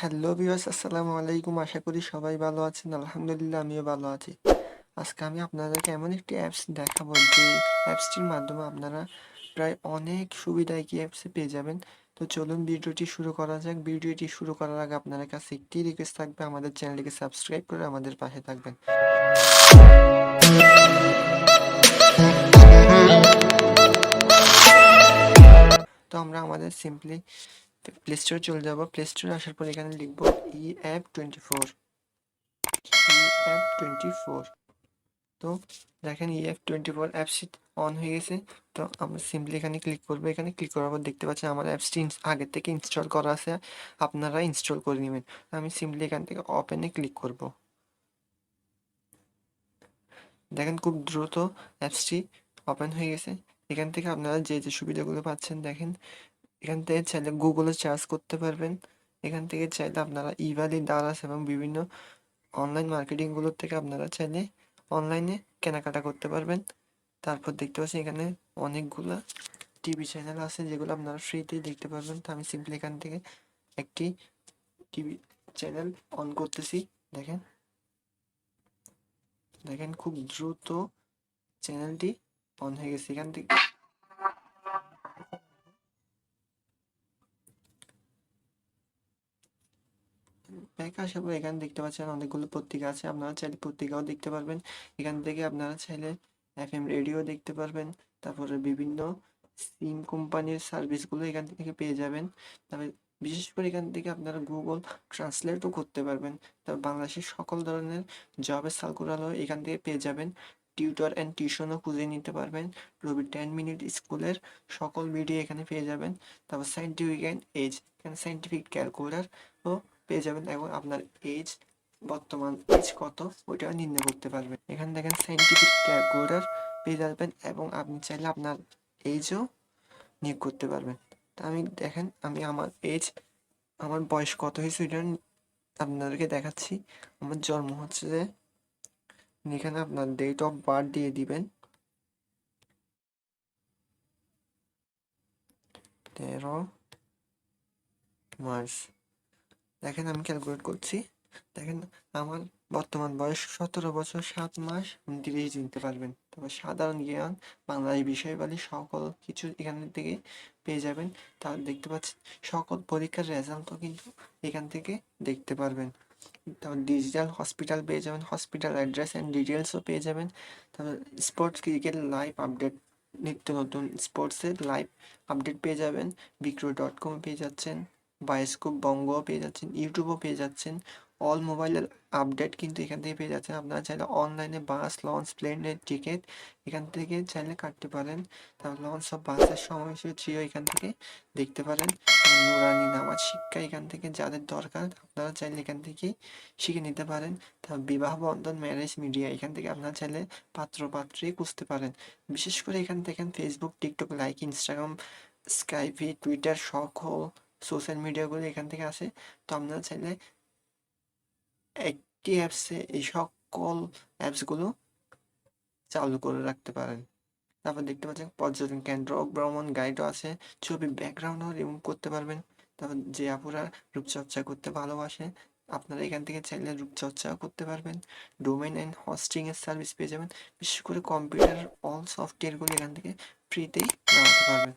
Hello viewers, আসসালামু আলাইকুম। আশা করি সবাই ভালো আছেন। আলহামদুলিল্লাহ আমিও ভালো আছি। আজকে আমি আপনাদেরকে এমন একটি অ্যাপস দেখাবো যে অ্যাপসটির মাধ্যমে আপনারা প্রায় অনেক সুবিধা একই অ্যাপসে পেয়ে যাবেন। তো চলুন ভিডিওটি শুরু করা যাক। ভিডিওটি শুরু করার আগে আপনাদের কাছে একটি রিকোয়েস্ট থাকবে, আমাদের চ্যানেলটিকে সাবস্ক্রাইব করে আমাদের পাশে থাকবেন। তো আমরা আমাদের সিম্পলি প্লে স্টোরে চলে যাব। প্লে স্টোরে আসার পর এখানে লিখব ই অ্যাপ 24। তো দেখেন EF24 অ্যাপসটি অন হয়ে গেছে। তো আমরা সিম্পলি এখানে ক্লিক করবো। এখানে ক্লিক করার পর দেখতে পাচ্ছেন আমার অ্যাপসটি আগে থেকে ইনস্টল করা আছে, আপনারা ইনস্টল করে নেবেন। আমি সিম্পলি এখান থেকে ওপেনে ক্লিক করব। দেখেন খুব দ্রুত অ্যাপসটি ওপেন হয়ে গেছে। এখান থেকে আপনারা যে যে সুবিধাগুলো পাচ্ছেন দেখেন। এখান থেকে চাইলে গুগলে সার্চ করতে পারবেন। এখান থেকে চাইলে আপনারা ইভালি, দারাজ এবং বিভিন্ন অনলাইন মার্কেটিংগুলোর থেকে আপনারা চাইলে অনলাইনে কেনাকাটা করতে পারবেন। তারপর দেখতে পাচ্ছি এখানে অনেকগুলা টিভি চ্যানেল আছে যেগুলো আপনারা ফ্রিতেই দেখতে পারবেন। তো আমি সিম্পলি এখান থেকে একটি টিভি চ্যানেল অন করতেছি। দেখেন দেখেন খুব দ্রুত চ্যানেলটি অন হয়ে গেছে। এখান থেকে ব্যাক আসার পর এখানে দেখতে পাচ্ছেন অনেকগুলো পত্রিকা আছে, আপনারা চাইলে পত্রিকাও দেখতে পারবেন। এখান থেকে আপনারা চাইলে FM রেডিও দেখতে পারবেন। তারপরে বিভিন্ন সিম কোম্পানির সার্ভিসগুলো এখান থেকে পেয়ে যাবেন। তবে বিশেষ করে এখান থেকে আপনারা গুগল ট্রান্সলেটও করতে পারবেন। তবে বাংলাদেশের সকল ধরনের জবের সার্কুলারও এখান থেকে পেয়ে যাবেন। টিউটর অ্যান্ড টিউশনও খুঁজে নিতে পারবেন। রবি 10 মিনিট স্কুলের সকল ভিডিও এখানে পেয়ে যাবেন। তারপর সায়েন্টিফিক অ্যান্ড এজ, এখানে সায়েন্টিফিক ক্যালকুলেটরও পেয়ে যাবেন এবং আপনার এজ, বর্তমান এজ কত ওইটাও নির্ণয় করতে পারবেন। এখানে দেখেন সায়েন্টিফিক ক্যালকুলেটর পেয়ে যাবেন এবং আপনি চাইলে আপনার এজও নিয়োগ করতে পারবেন। তা আমি দেখেন আমি আমার এজ, আমার বয়স কত হয়েছে ওইটা আপনাদেরকে দেখাচ্ছি। আমার জন্ম হচ্ছে যে, এখানে আপনার ডেট অফ বার্থ দিয়ে দিবেন 13 মার্চ। দেখেন আমি ক্যালকুলেট করছি। দেখেন আমার বর্তমান বয়স 17 বছর 7 মাস 29 দিন দিতে পারবেন। তারপর সাধারণ জ্ঞান, বাংলাদেশ বিষয়বালী সকল কিছু এখান থেকে পেয়ে যাবেন। তাহলে দেখতে পাচ্ছেন সকল পরীক্ষার রেজাল্টও কিন্তু এখান থেকে দেখতে পারবেন। তারপর ডিজিটাল হসপিটাল পেয়ে যাবেন, হসপিটাল অ্যাড্রেস অ্যান্ড ডিটেলসও পেয়ে যাবেন। তারপর স্পোর্টস ক্রিকেট লাইভ আপডেট, নিত্য নতুন স্পোর্টসের লাইভ আপডেট পেয়ে যাবেন। বিক্রয়.com পেয়ে যাচ্ছেন, বায়োস্কোপ বঙ্গও পেয়ে যাচ্ছেন, ইউটিউবও পেয়ে যাচ্ছেন। অল মোবাইলের আপডেট কিন্তু এখান থেকে পেয়ে যাচ্ছেন। আপনারা চাইলে অনলাইনে বাস, লঞ্চ, প্লেনের টিকিট এখান থেকে চাইলে কাটতে পারেন। তারপর লঞ্চ অফ বাসের সময়সূচিও এখান থেকে দেখতে পারেন। নুরানি নামাজ শিক্ষা এখান থেকে যাদের দরকার আপনারা চাইলে এখান থেকে শিখে নিতে পারেন। তারপর বিবাহ বন্ধন, ম্যারেজ, মিডিয়া এখান থেকে আপনারা চাইলে পাত্র পাত্রী খুঁজতে পারেন। বিশেষ করে এখান থেকে Facebook, TikTok, like, Instagram, Skype, Twitter সকল সোশ্যাল মিডিয়াগুলো এখান থেকে আসে। তো আপনারা চাইলে একটি অ্যাপসে এই সকল অ্যাপসগুলো চালু করে রাখতে পারেন। তারপর দেখতে পাচ্ছেন পর্যটন কেন্দ্র, ভ্রমণ গাইডও আছে, ছবি ব্যাকগ্রাউন্ডও রিমুভ করতে পারবেন। তারপর যে আপুরা রূপচর্চা করতে ভালোবাসে আপনারা এখান থেকে চাইলে রূপচর্চাও করতে পারবেন। ডোমেইন অ্যান্ড হোস্টিং এর সার্ভিস পেয়ে যাবেন। বিশেষ করে কম্পিউটার অল সফটওয়্যারগুলো এখান থেকে ফ্রিতেই নামাতে পারবেন।